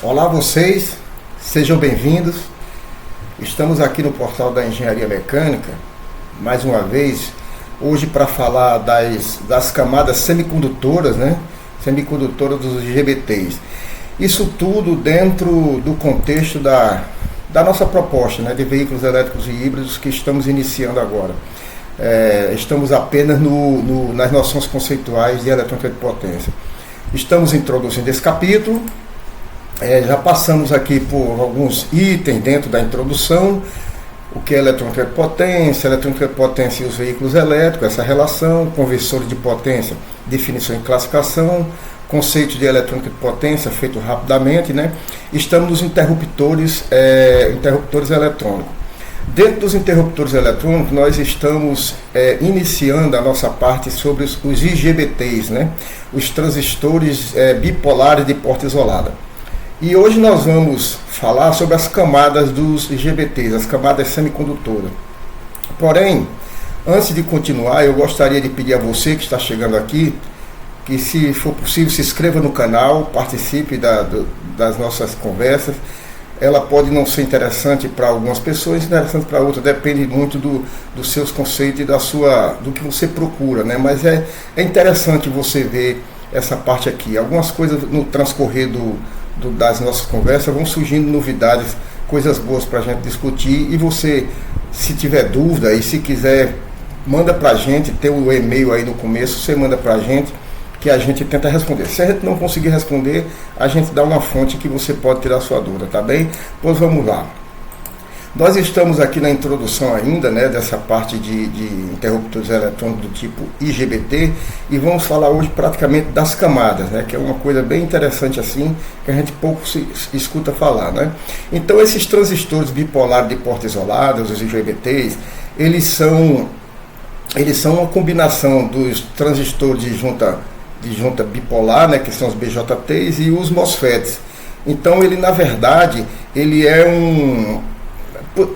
Olá vocês, sejam bem-vindos. Estamos aqui no portal da Engenharia Mecânica, mais uma vez, hoje para falar das camadas semicondutoras, né? Semicondutoras dos IGBTs. Isso tudo dentro do contexto da nossa proposta, né, de veículos elétricos e híbridos que estamos iniciando agora. Estamos apenas nas noções conceituais de eletrônica de potência. Estamos introduzindo esse capítulo. Já passamos aqui por alguns itens dentro da introdução, o que é eletrônica de potência e os veículos elétricos, essa relação, conversores de potência, definição e classificação, conceito de eletrônica de potência, feito rapidamente, né? Estamos nos interruptores eletrônicos. Dentro dos interruptores eletrônicos, nós estamos iniciando a nossa parte sobre os IGBTs, né? Os transistores bipolares de porta isolada. E hoje nós vamos falar sobre as camadas dos IGBTs, as camadas semicondutoras. Porém, antes de continuar, eu gostaria de pedir a você que está chegando aqui, que se for possível se inscreva no canal, participe das nossas conversas. Ela pode não ser interessante para algumas pessoas, interessante para outras, depende muito dos seus conceitos e do que você procura, né? Mas é interessante você ver essa parte aqui. Algumas coisas no transcorrer das nossas conversas vão surgindo novidades, coisas boas para a gente discutir, e você, se tiver dúvida e se quiser, manda para a gente, tem o e-mail aí no começo, você manda para a gente, que a gente tenta responder. Se a gente não conseguir responder, a gente dá uma fonte que você pode tirar sua dúvida, tá bem? Pois vamos lá. Nós estamos aqui na introdução ainda, né, dessa parte de interruptores eletrônicos do tipo IGBT, e vamos falar hoje praticamente das camadas, né, que é uma coisa bem interessante assim, que a gente pouco se escuta falar, né? Então esses transistores bipolares de porta isolada, os IGBTs, eles são uma combinação dos transistores de junta bipolar, né, que são os BJTs, e os MOSFETs. Então ele, na verdade, ele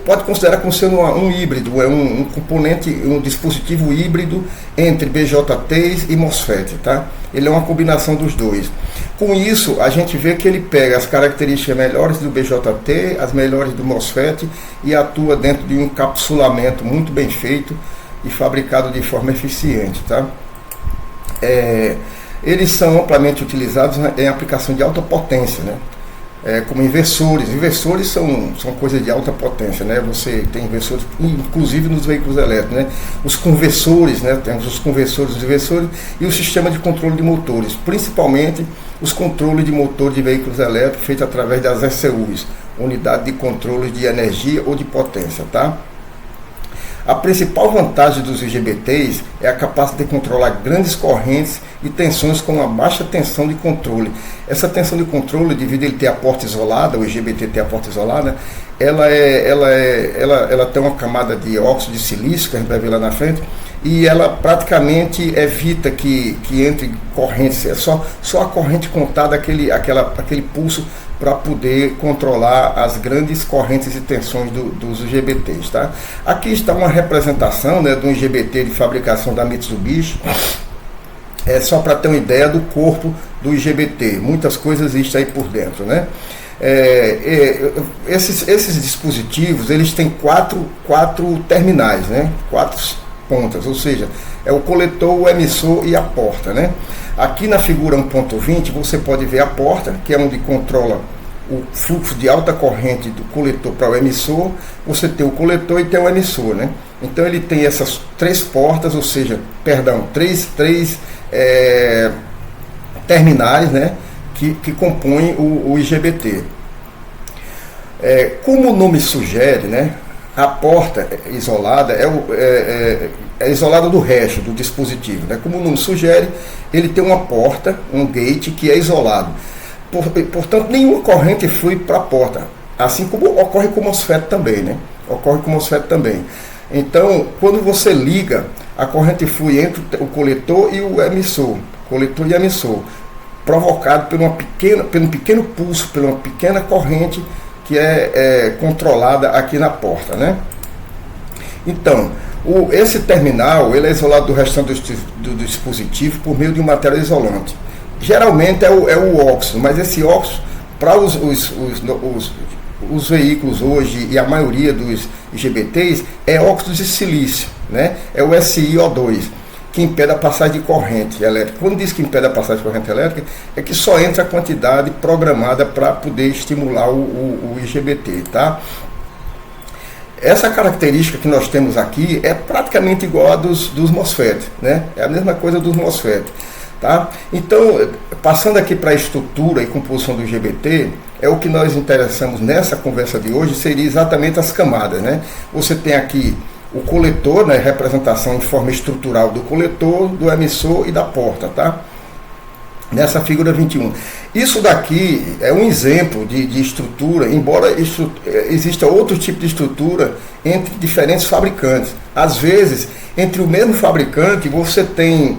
pode considerar como sendo um híbrido, um componente, um dispositivo híbrido entre BJTs e MOSFET, tá? Ele é uma combinação dos dois. Com isso, a gente vê que ele pega as características melhores do BJT, as melhores do MOSFET, e atua dentro de um encapsulamento muito bem feito e fabricado de forma eficiente, tá? Eles são amplamente utilizados em aplicação de alta potência, né? Como inversores. Inversores são coisas de alta potência, né? Você tem inversores, inclusive nos veículos elétricos, né? Os conversores, né? Temos os conversores, os inversores e o sistema de controle de motores, principalmente os controles de motor de veículos elétricos feitos através das ECUs, unidade de controle de energia ou de potência, tá? A principal vantagem dos IGBTs é a capacidade de controlar grandes correntes e tensões com uma baixa tensão de controle. Essa tensão de controle, devido a ele ter a porta isolada, o IGBT ter a porta isolada, ela tem uma camada de óxido de silício, que a gente vai ver lá na frente, e ela praticamente evita que entre correntes, é só a corrente contada, aquele pulso, para poder controlar as grandes correntes e tensões dos IGBTs, tá? Aqui está uma representação, né, do IGBT de fabricação da Mitsubishi, só para ter uma ideia do corpo do IGBT. Muitas coisas existem aí por dentro, né? Esses dispositivos, eles têm quatro terminais, né? 4 pontas, ou seja, é o coletor, o emissor e a porta, né? Aqui na figura 1.20 você pode ver a porta, que é onde controla o fluxo de alta corrente do coletor para o emissor. Você tem o coletor e tem o emissor, né? Então ele tem essas 3 portas, ou seja, três terminais, né, que compõem o IGBT. Como o nome sugere, né, a porta isolada é isolada do resto do dispositivo, né? Como o nome sugere, ele tem uma porta, um gate, que é isolado. Portanto, nenhuma corrente flui para a porta, assim como ocorre com o MOSFET também, né? Ocorre com o MOSFET também. Então, quando você liga, a corrente flui entre o coletor e o emissor, provocado por um pequeno pulso, por uma pequena corrente que é controlada aqui na porta, né? Então, esse terminal ele é isolado do restante do dispositivo por meio de um material isolante. Geralmente é o óxido, mas esse óxido Para os veículos hoje, e a maioria dos IGBTs, é óxido de silício, né? É o SiO2, que impede a passagem de corrente elétrica. Quando diz que impede a passagem de corrente elétrica, é que só entra a quantidade programada para poder estimular o IGBT, tá? Essa característica que nós temos aqui é praticamente igual a dos MOSFET, né? É a mesma coisa dos MOSFET, tá? Então, passando aqui para a estrutura e composição do IGBT, é o que nós interessamos nessa conversa de hoje, seria exatamente as camadas, né? Você tem aqui o coletor, né, representação em forma estrutural do coletor, do emissor e da porta, tá? Nessa figura 21. Isso daqui é um exemplo de estrutura, embora exista outro tipo de estrutura entre diferentes fabricantes. Às vezes, entre o mesmo fabricante, você tem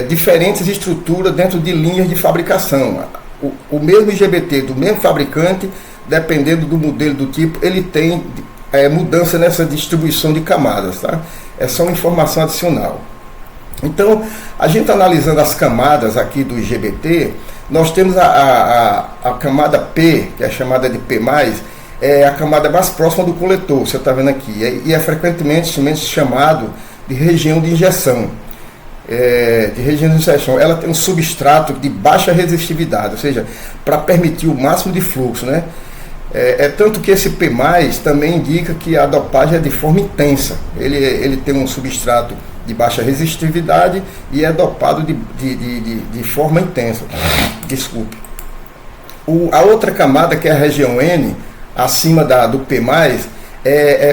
diferentes estruturas dentro de linhas de fabricação. O mesmo IGBT do mesmo fabricante, dependendo do modelo, do tipo, ele tem mudança nessa distribuição de camadas, tá? É só uma informação adicional. Então, a gente analisando as camadas aqui do IGBT, nós temos a camada P, que é chamada de P+, é a camada mais próxima do coletor, você está vendo aqui, e é frequentemente chamado de região de injeção. Ela tem um substrato de baixa resistividade, ou seja, para permitir o máximo de fluxo, né? Tanto que esse P+, também indica que a dopagem é de forma intensa. Ele tem um substrato de baixa resistividade e é dopado de forma intensa. Desculpe. A outra camada, que é a região N, acima do P+,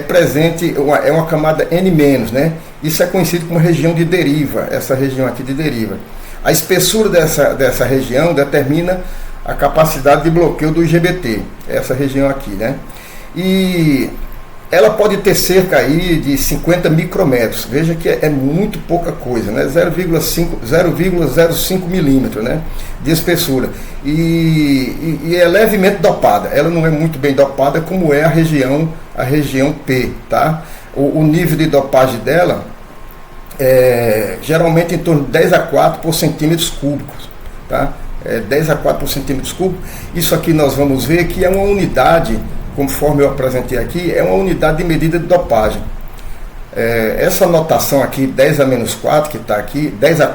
presente, é uma camada N-, né? Isso é conhecido como região de deriva, essa região aqui de deriva. A espessura dessa região determina a capacidade de bloqueio do IGBT, essa região aqui, né? E ela pode ter cerca aí de 50 micrômetros, veja que é muito pouca coisa, né? 0,05 milímetros, né, de espessura. E é levemente dopada, ela não é muito bem dopada como é a região P, tá? O nível de dopagem dela geralmente em torno de 10 a 4 por centímetros cúbicos, tá? 10 a 4 por centímetros cúbicos. Isso aqui nós vamos ver que é uma unidade, conforme eu apresentei aqui, é uma unidade de medida de dopagem. Essa notação aqui, 10 a menos 4, que está aqui, 10 a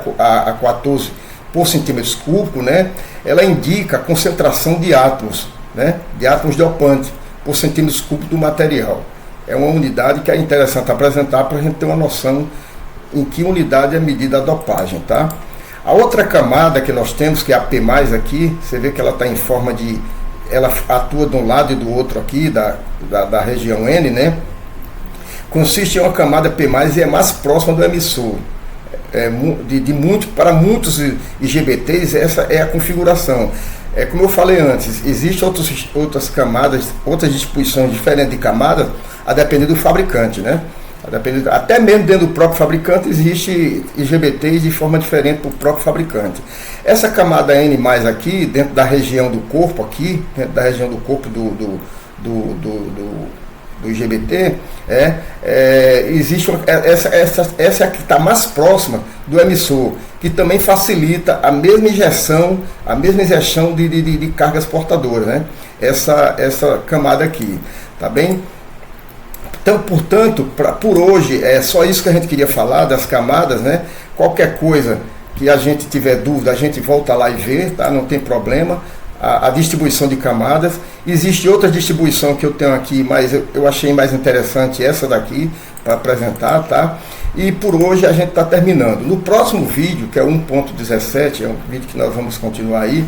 14 por centímetros cúbicos, né, ela indica a concentração de átomos, né, de átomos dopantes por centímetros cúbicos do material. É uma unidade que é interessante apresentar para a gente ter uma noção em que unidade é medida a dopagem, tá? A outra camada que nós temos, que é a P+, aqui, você vê que ela está em forma de... ela atua de um lado e do outro aqui, da região N, né? Consiste em uma camada P+, e é mais próxima do emissor. Para muitos IGBTs, essa é a configuração. Como eu falei antes, existem outras camadas, outras distribuições diferentes de camadas, a depender do fabricante, né? Até mesmo dentro do próprio fabricante existe IGBTs de forma diferente para o próprio fabricante. Essa camada N+ aqui, dentro da região do corpo aqui, dentro da região do corpo do IGBT, existe essa é a que está mais próxima do emissor, que também facilita a mesma injeção de cargas portadoras, né? Essa camada aqui, tá bem? Então, portanto, por hoje é só isso que a gente queria falar das camadas, né? Qualquer coisa que a gente tiver dúvida, a gente volta lá e vê, tá? Não tem problema. A distribuição de camadas. Existe outra distribuição que eu tenho aqui, mas eu achei mais interessante essa daqui para apresentar, tá? E por hoje a gente está terminando. No próximo vídeo, que é 1.17, é um vídeo que nós vamos continuar aí,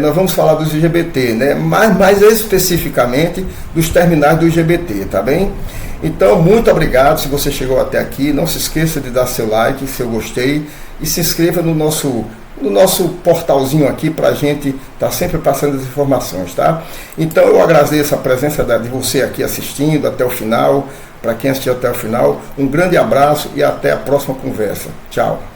nós vamos falar dos IGBT, né? Mais especificamente dos terminais do IGBT, tá bem? Então, muito obrigado se você chegou até aqui. Não se esqueça de dar seu like, se eu gostei, e se inscreva no nosso portalzinho aqui para a gente estar sempre passando as informações, tá? Então eu agradeço a presença de você aqui assistindo até o final. Para quem assistiu até o final, um grande abraço e até a próxima conversa. Tchau!